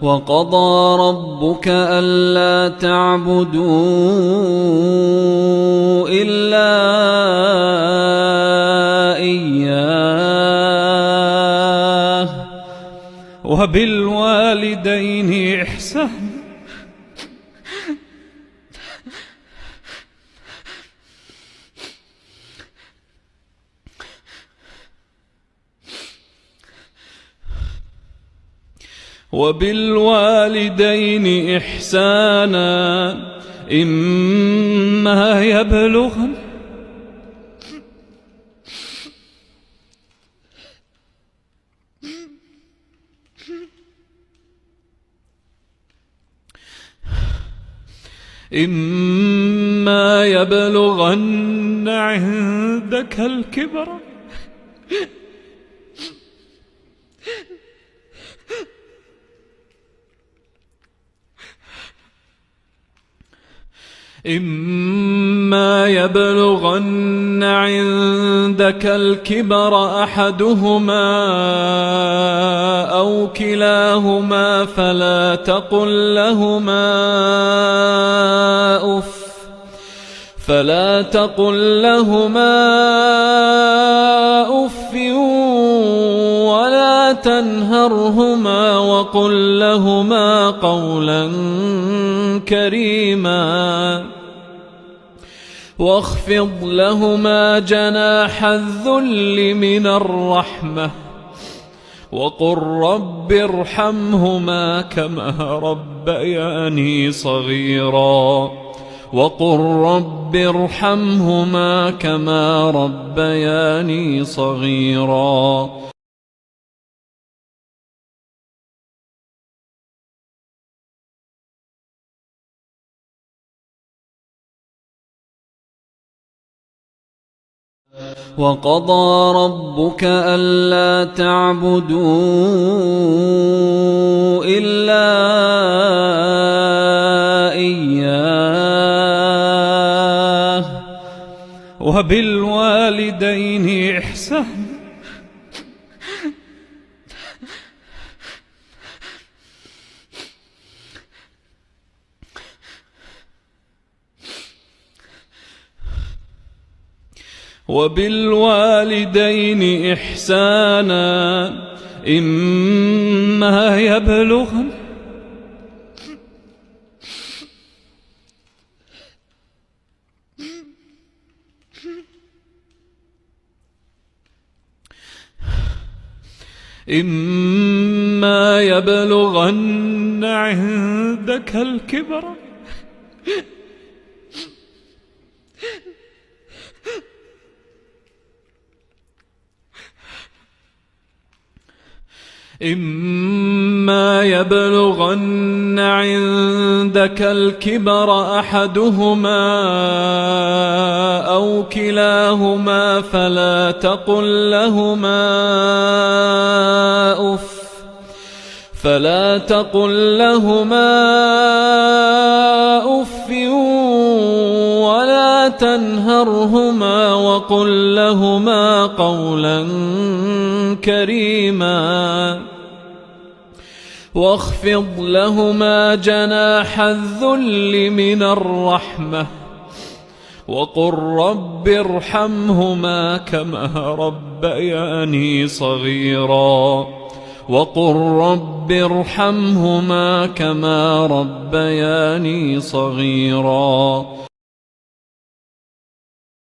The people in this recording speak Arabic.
وقضى ربك ألا تعبدوا إلا إياه وبالوالدين إحسانا إما يبلغن عندك الكبر أحدهما أو كلاهما فلا تقل لهما أف ولا تنهرهما وقل لهما قولا كريما واخفض لهما جناح الذل من الرحمة وقل رب ارحمهما كما ربياني صغيرا وقضى ربك ألا تعبدوا إلا إياه وبالوالدين إحسانا إما يبلغن عندك الكبر أحدهما أو كلاهما فلا تقل لهما أف ولا تنهرهما وقل لهما قولا كريما واخفض لهما جناح الذل من الرحمة وقل رب ارحمهما كما ربياني صغيرا